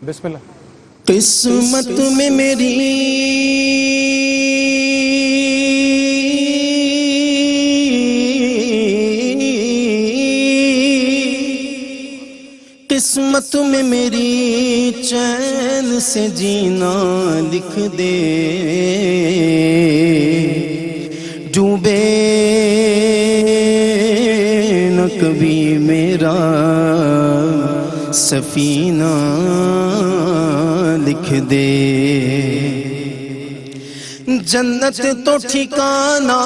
بسم اللہ۔ قسمت میں میری قسمت میں میری چین سے جینا لکھ دے، ڈوبے نہ کبھی میرا سفینہ لکھ دے، جنت تو ٹھکانہ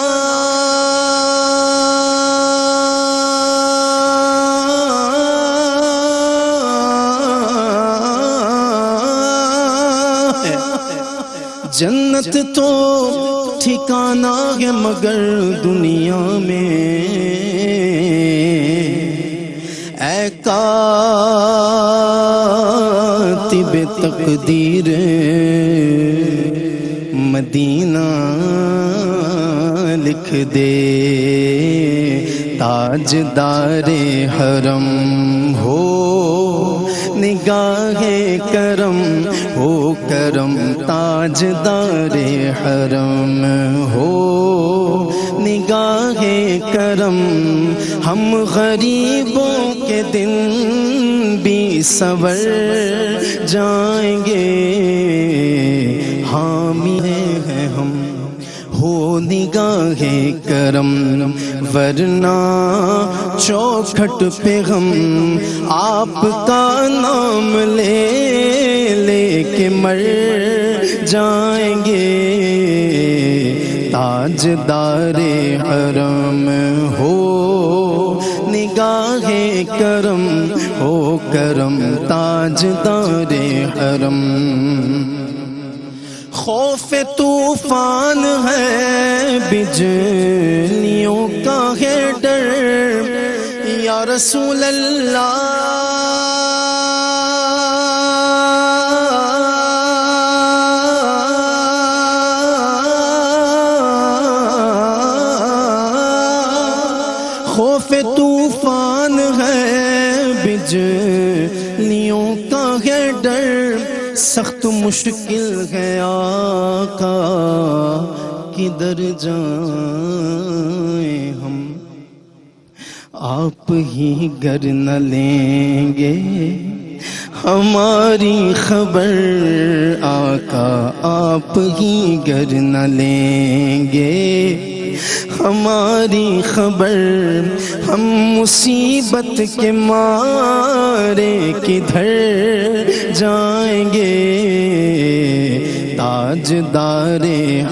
جنت تو ٹھکانہ ہے مگر دنیا میں اے کاتب تقدیر مدینہ لکھ دے، تاجدار حرم ہو نگاہ کرم ہو کرم، تاجدار حرم ہو نگاہ کرم، ہم غریبوں کے دن بھی سنور جائیں گے، حامی ہیں ہم ہو نگاہ کرم، ورنہ چوکھٹ پہ ہم آپ کا نام لے لے کے مر جائیں گے، تاجدار حرم ہو نگاہ کرم ہو کرم، تاجدار حرم، خوف طوفان ہے بجلیوں کا ہے ڈر، یا رسول اللہ خوف طوفان ہے بجلیوں کا ہے ڈر، سخت مشکل ہے آقا کدھر جائیں ہم، آپ ہی گر نہ لیں گے ہماری خبر، آقا آپ ہی گر نہ لیں گے ہماری خبر، ہم مصیبت کے مارے کدھر جائیں گے، تاجدار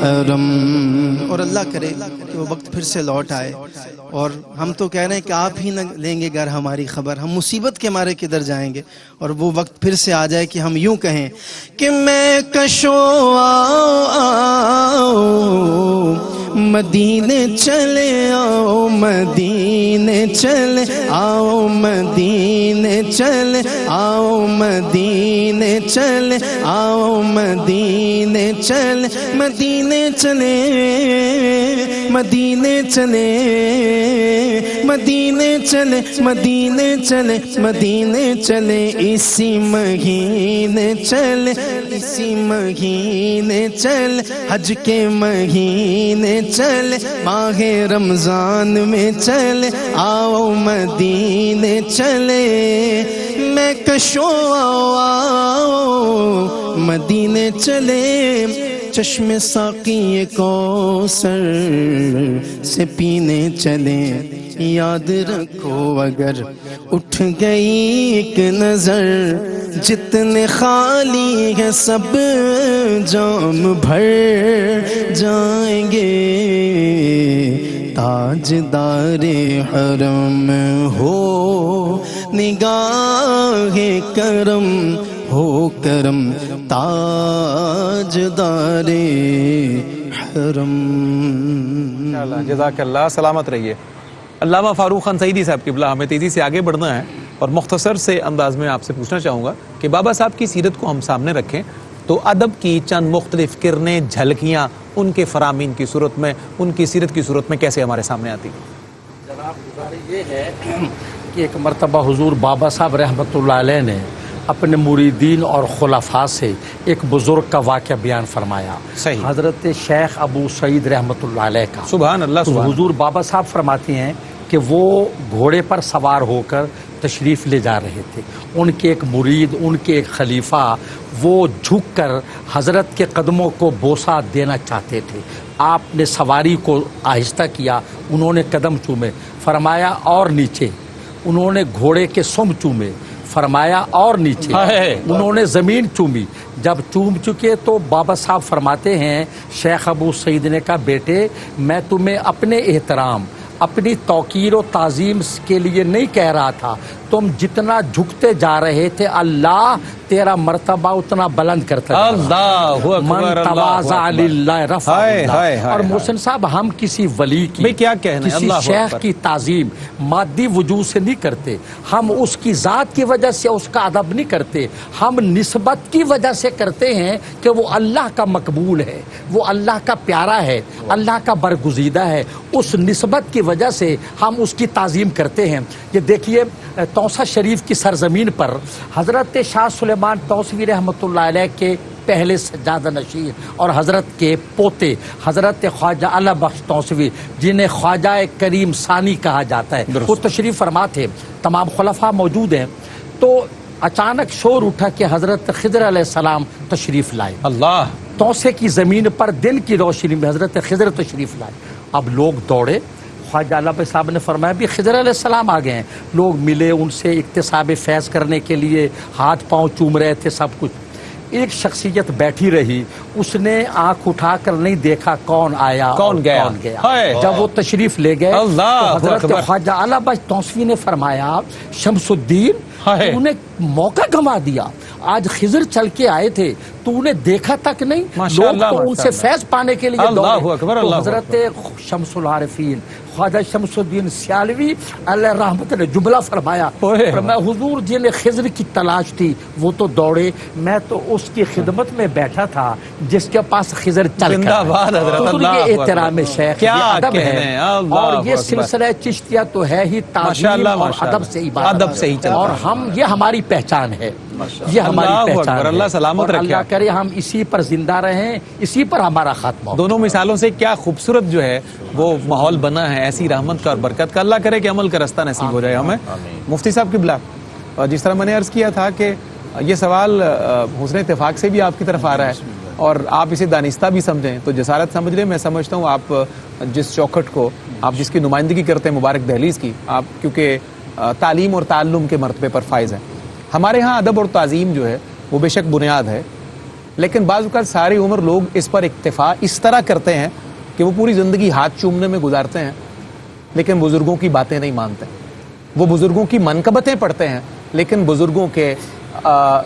حرم۔ اور اللہ کرے کہ وہ وقت پھر سے لوٹ آئے، اور ہم تو کہہ رہے ہیں کہ آپ ہی نہ لیں گے گر ہماری خبر، ہم مصیبت کے مارے کدھر جائیں گے، اور وہ وقت پھر سے آ جائے کہ ہم یوں کہیں کہ میں کشو آؤ مدینے چلے آؤ، مدینے چلے آؤ، مدینے چلے آؤ، مدینے چلے آؤ، مدینے چلے، مدینے چلے، مدینے چلے، مدینے چلے، مدینے چلے، مدینے چلے، اسی مہینے چلے، اسی مہینے چلے، حج کے مہینے چلے، ماہ رمضان میں چلے آؤ، مدینے چلے، میں کشو آؤ مدینے چلے، چشم ساقی کوثر سے پینے چلے، یاد رکھو اگر اٹھ گئی ایک نظر، جتنے خالی ہیں سب جام بھر جائیں گے، تاجدار حرم ہو نگاہ کرم ہو کرم، تاجدار حرم۔ جزاک اللہ، سلامت رہیے۔ علامہ فاروق خان سعیدی صاحب قبلہ، ہمیں تیزی سے آگے بڑھنا ہے اور مختصر سے انداز میں آپ سے پوچھنا چاہوں گا کہ بابا صاحب کی سیرت کو ہم سامنے رکھیں تو ادب کی چند مختلف کرنیں، جھلکیاں ان کے فرامین کی صورت میں، ان کی سیرت کی صورت میں کیسے ہمارے سامنے آتی ہیں؟ جناب، یہ ہے کہ ایک مرتبہ حضور بابا صاحب رحمۃ اللہ علیہ نے اپنے مریدین اور خلفاء سے ایک بزرگ کا واقعہ بیان فرمایا، صحیح، حضرت شیخ ابو سعید رحمۃ اللہ علیہ کا۔ سبحان اللہ، تو سبحان حضور بابا صاحب فرماتے ہیں کہ وہ گھوڑے پر سوار ہو کر تشریف لے جا رہے تھے، ان کے ایک مرید، ان کے ایک خلیفہ، وہ جھک کر حضرت کے قدموں کو بوسہ دینا چاہتے تھے۔ آپ نے سواری کو آہستہ کیا، انہوں نے قدم چومے، فرمایا اور نیچے، انہوں نے گھوڑے کے سم چومے، فرمایا اور نیچے، انہوں نے زمین چومی۔ جب چوم چکے تو بابا صاحب فرماتے ہیں، شیخ ابو سعید نے کہا بیٹے میں تمہیں اپنے احترام، اپنی توقیر و تعظیم کے لیے نہیں کہہ رہا تھا، تم جتنا جھکتے جا رہے تھے اللہ تیرا مرتبہ اتنا بلند کرتا جا رہا ہے۔ من تواضع للہ رفع اللہ۔ اور محسن صاحب ہم کسی ولی کی، کیا کہنا ہے، کسی اللہ شیخ اکبر، کی تعظیم مادی وجود سے نہیں کرتے، ہم اس کی ذات کی وجہ سے اس کا ادب نہیں کرتے، ہم نسبت کی وجہ سے کرتے ہیں کہ وہ اللہ کا مقبول ہے، وہ اللہ کا پیارا ہے، اللہ کا برگزیدہ ہے، اس نسبت کی وجہ سے ہم اس کی تعظیم کرتے ہیں۔ یہ دیکھیے توسہ شریف کی سرزمین پر حضرت شاہ سلیمان توسوی رحمۃ اللہ علیہ کے پہلے سجادہ نشین اور حضرت کے پوتے حضرت خواجہ اللہ بخش توسوی جنہیں خواجہ کریم ثانی کہا جاتا ہے، وہ تشریف فرما تھے، تمام خلفاء موجود ہیں۔ تو اچانک شور اٹھا کہ حضرت خضر علیہ السلام تشریف لائے، اللہ، توسے کی زمین پر دن کی روشنی میں حضرت خضر تشریف لائے۔ اب لوگ دوڑے، خواجہ علامہ صاحب نے فرمایا بھی خضر علیہ السلام آ گئے ہیں۔ لوگ ملے، ان سے اکتساب فیض کرنے کے لیے ہاتھ پاؤں چوم رہے تھے، سب کچھ۔ ایک شخصیت بیٹھی رہی، اس نے آنکھ اٹھا کر نہیں دیکھا کون آیا کون گیا۔ جب وہ تشریف لے گئے اللہ تو حضرت اکبر، خواجہ اعلیٰ بخش توسوی نے فرمایا شمس الدین انہیں موقع گنوا دیا، آج خضر چل کے آئے تھے تو انہیں دیکھا تک نہیں، لوگ تو ان سے فیض پانے کے لیے دوڑے۔ تو حضرت شمس العارفین خواجہ شمس الدین سیالوی علیہ رحمت نے جملہ فرمایا، حضور جنہیں خضر کی تلاش تھی وہ تو دوڑے، میں تو اس کی خدمت میں بیٹھا تھا جس کے پاس خضر چل کر۔ حضور یہ احترام شیخ، یہ ادب ہے، اور یہ سلسلہ چشتیہ تو ہے ہی تعظیم اور ادب سے عبادت، اور ہم یہ ہماری پہچان ہے، یہ ہماری پہچان ہے۔ اللہ سلامت رکھے، اللہ کرے ہم اسی پر زندہ رہیں، اسی پر ہمارا خاتمہ ہو۔ دونوں مثالوں سے کیا خوبصورت جو ہے وہ ماحول بنا ہے ایسی رحمت کا اور برکت کا۔ اللہ کرے کہ عمل کا رستہ نصیب ہو جائے ہمیں۔ مفتی صاحب قبلہ، جس طرح میں نے عرض کیا تھا کہ یہ سوال حسن اتفاق سے بھی آپ کی طرف آ رہا ہے اور آپ اسے دانستہ بھی سمجھیں تو جسارت سمجھ لیں۔ میں سمجھتا ہوں آپ جس چوکھٹ کو، آپ جس کی نمائندگی کرتے ہیں مبارک دہلیز کی، آپ کیونکہ تعلیم اور تعلم کے مرتبے پر فائز ہیں۔ ہمارے ہاں ادب اور تعظیم جو ہے وہ بے شک بنیاد ہے، لیکن بعض اوقات ساری عمر لوگ اس پر اکتفا اس طرح کرتے ہیں کہ وہ پوری زندگی ہاتھ چومنے میں گزارتے ہیں لیکن بزرگوں کی باتیں نہیں مانتے، وہ بزرگوں کی منقبتیں پڑھتے ہیں لیکن بزرگوں کے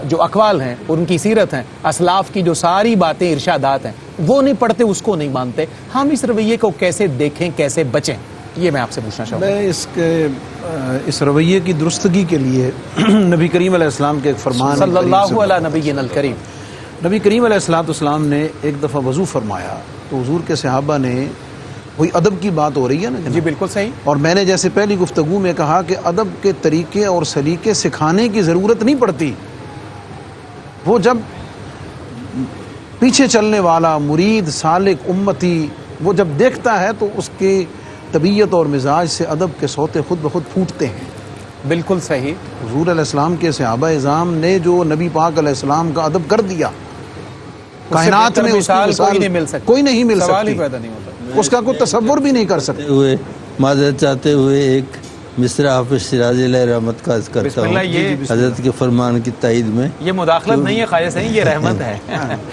جو اقوال ہیں، ان کی سیرت ہیں، اسلاف کی جو ساری باتیں ارشادات ہیں وہ نہیں پڑھتے، اس کو نہیں مانتے۔ ہم اس رویے کو کیسے دیکھیں، کیسے بچیں، یہ میں آپ سے پوچھنا چاہوں گا۔ میں اس رویے کی درستگی کے لیے نبی کریم علیہ السلام کے ایک فرمان صلی اللہ علیہ نبینا الکریم، نبی کریم علیہ السلام نے ایک دفعہ وضو فرمایا تو حضور کے صحابہ نے، کوئی ادب کی بات ہو رہی ہے نا جی بالکل صحیح، اور میں نے جیسے پہلی گفتگو میں کہا کہ ادب کے طریقے اور سلیقے سکھانے کی ضرورت نہیں پڑتی، وہ جب پیچھے چلنے والا مرید سالک امتی وہ جب دیکھتا ہے تو اس کی طبیعت اور مزاج سے ادب کے سوتے خود بخود پھوٹتے ہیں۔ بالکل صحیح۔ حضور علیہ السلام کے صحابہ اعظام نے جو نبی پاک علیہ السلام کا ادب کر دیا، کائنات میں اس کی مثال کوئی نہیں مل سکتی، اس کا کوئی تصور بھی نہیں کر سکتے ہوئے معذرت چاہتے ہوئے ایک مصرع حافظ شیرازی علیہ رحمت کا عرض کرتا ہوں حضرت کے فرمان کی تائید میں۔ یہ مداخلت نہیں ہے خواجہ صحیح، یہ رحمت ہے۔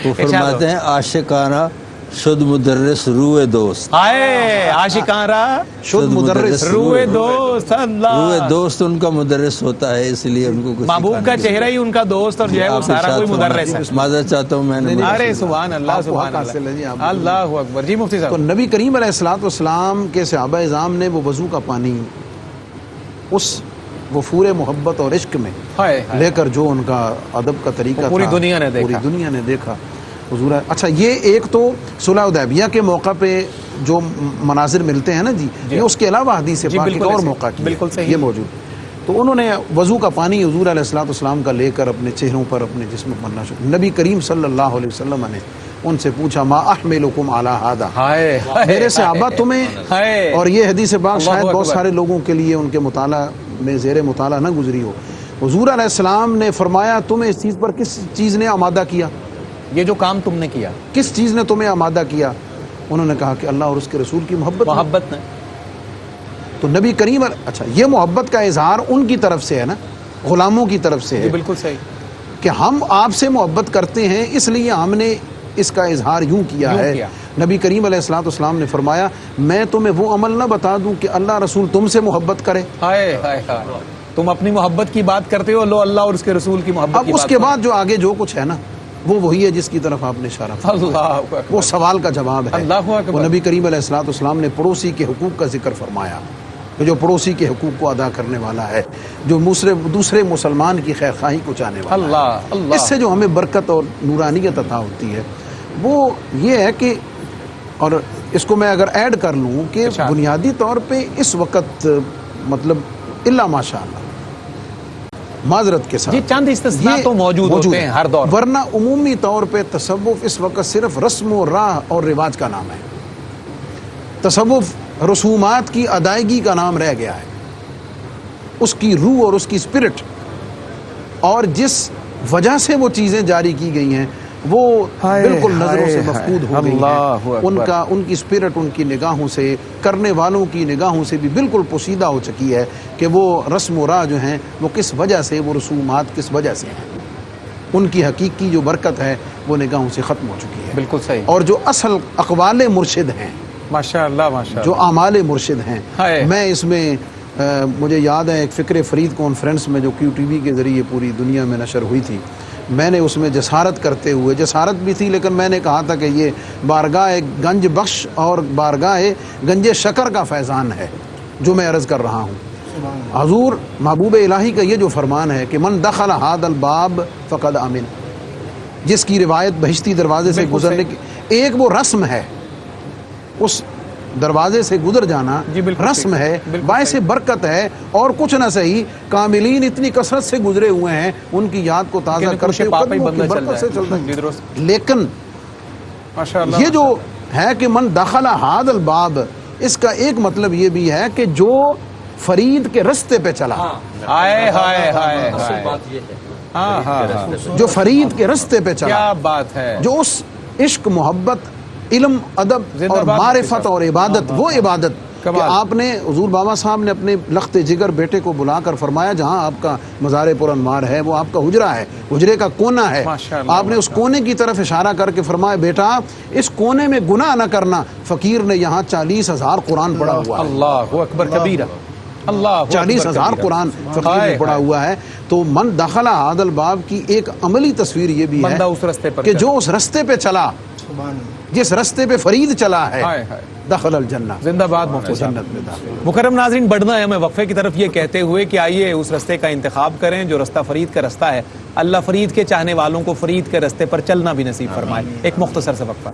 وہ فرماتے ہیں عاشقانہ شد مدرس روئے دوست، آئے عاشقانہ شد مدرس روئے دوست، اللہ روئے دوست ان کا مدرس ہوتا ہے، اس لیے ان کو کچھ محبوب کا چہرہ ہی ان کا دوست اور جو ہے وہ سارا کوئی مدرس ہے۔ معذرت چاہتا ہوں میں نے۔ ارے سبحان اللہ، سبحان اللہ، اللہ اکبر۔ جی مفتی تو صاحب، نبی کریم علیہ السلام کے صحابہ اعظام نے وہ وضو کا پانی اس وفور محبت اور عشق میں لے کر جو ان کا ادب کا طریقہ تھا پوری دنیا نے دیکھا، پوری دنیا نے دیکھا حضور۔ اچھا یہ ایک تو صلح حدیبیہ کے موقع پہ جو مناظر ملتے ہیں نا جی، یہ اس کے علاوہ حدیث پاک ایک اور موقع کی بالکل صحیح، یہ موجود۔ تو انہوں نے وضو کا پانی حضور علیہ الصلوۃ والسلام کا لے کر اپنے چہروں پر اپنے جسم پر بننا شروع. نبی کریم صلی اللہ علیہ وسلم نے ان سے پوچھا ما احملکم علی ھذا, میرے صحابہ تمہیں, اور یہ حدیث پاک شاید بہت سارے لوگوں کے لیے ان کے مطالعہ میں زیر مطالعہ نہ گزری ہو. حضور علیہ السلام نے فرمایا تمہیں اس چیز پر کس چیز نے آمادہ کیا, یہ جو کام تم نے کیا کس چیز نے تمہیں آمادہ کیا؟ انہوں نے کہا کہ اللہ اور اس کے رسول کی محبت نے. تو نبی کریم, اچھا یہ محبت کا اظہار ان کی طرف سے ہے نا, غلاموں کی طرف سے ہے, بالکل صحیح, کہ ہم آپ سے محبت کرتے ہیں اس لیے ہم نے اس کا اظہار یوں کیا ہے. نبی کریم علیہ الصلوۃ والسلام نے فرمایا میں تمہیں وہ عمل نہ بتا دوں کہ اللہ رسول تم سے محبت کرے. ہائے ہائے ہائے, تم اپنی محبت کی بات کرتے ہو, لو اللہ اور اس کے رسول کی محبت. اب اس کے بعد جو آگے جو کچھ ہے نا وہ وہی ہے جس کی طرف آپ نے اشارہ کیا. اللہ اکبر, وہ سوال کا جواب ہے. اللہ اکبر. وہ نبی کریم علیہ الصلوۃ والسلام نے پڑوسی کے حقوق کا ذکر فرمایا, جو پڑوسی کے حقوق کو ادا کرنے والا ہے, جو دوسرے مسلمان کی خیر خواہی کو چاہنے والا ہے. اللہ, اس سے جو ہمیں برکت اور نورانیت عطا ہوتی ہے وہ یہ ہے کہ, اور اس کو میں اگر ایڈ کر لوں کہ بنیادی طور پہ اس وقت مطلب الا ماشاء اللہ معذرت کے ساتھ جی چند استثناء تو موجود ہوتے ہیں ہر دور, ورنہ عمومی طور پہ تصوف اس وقت صرف رسم و راہ اور رواج کا نام ہے. تصوف رسومات کی ادائیگی کا نام رہ گیا ہے. اس کی روح اور اس کی اسپرٹ اور جس وجہ سے وہ چیزیں جاری کی گئی ہیں وہ بالکل نظروں سے مفقود ہو گئی ہیں. ان کی اسپرٹ ان کی نگاہوں سے, کرنے والوں کی نگاہوں سے بھی بالکل پوشیدہ ہو چکی ہے کہ وہ رسم و راہ جو ہیں وہ کس وجہ سے, وہ رسومات کس وجہ سے ہیں. ان کی حقیقی جو برکت ہے وہ نگاہوں سے ختم ہو چکی ہے. بالکل صحیح. اور جو اصل اقوال مرشد ہیں, ماشاء اللہ ماشاء اللہ, جو اعمال مرشد ہیں, میں اس میں مجھے یاد ہے ایک فکر فرید کانفرنس میں جو کیو ٹی وی کے ذریعے پوری دنیا میں نشر ہوئی تھی, میں نے اس میں جسارت کرتے ہوئے, جسارت بھی تھی لیکن میں نے کہا تھا کہ یہ بارگاہ گنج بخش اور بارگاہ گنج شکر کا فیضان ہے جو میں عرض کر رہا ہوں. حضور محبوب الہی کا یہ جو فرمان ہے کہ من دخل ھذا الباب فقد امن, جس کی روایت بہشتی دروازے سے گزرنے کی, ایک وہ رسم ہے, اس دروازے سے گزر جانا رسم ہے, باعث برکت ہے, اور کچھ نہ صحیح کاملین اتنی کثرت سے گزرے ہوئے ہیں ان کی یاد کو تازہ کرتے ہوئے برکت سے چلتا ہے. لیکن یہ جو ہے کہ من دخل ھذا الباب, اس کا ایک مطلب یہ بھی ہے کہ جو فرید کے رستے پہ چلا, ہائے ہائے ہائے, جو فرید کے رستے پہ چلا, کیا بات ہے, جو اس عشق محبت علم ادب اور معرفت اور عبادت, وہ عبادت کہ آپ نے, حضور بابا صاحب نے اپنے لخت جگر بیٹے کو بلا کر فرمایا جہاں آپ کا مزار پر انوار ہے وہ آپ کا حجرہ ہے, حجرے کا کونا ہے, آپ نے اس کونے کی طرف اشارہ کر کے فرمایا بیٹا اس کونے میں گناہ نہ کرنا, فقیر نے یہاں 40,000 قرآن پڑھا ہوا ہے. اللہ اکبر کبیرہ, اللہ 40,000 قرآن فقیر نے پڑھا ہوا ہے. تو من دخل ھذا الباب کی ایک عملی تصویر یہ بھی ہے کہ جو اس رستے پہ چلا, جس رستے پہ فرید چلا ہے, دخل الجنہ, زندہ باد مفتی جنت میں داخل. مکرم ناظرین, بڑھنا ہے ہمیں وقفے کی طرف یہ کہتے ہوئے کہ آئیے اس رستے کا انتخاب کریں جو رستہ فرید کا رستہ ہے. اللہ فرید کے چاہنے والوں کو فرید کے رستے پر چلنا بھی نصیب فرمائے. ایک مختصر سے وقفہ.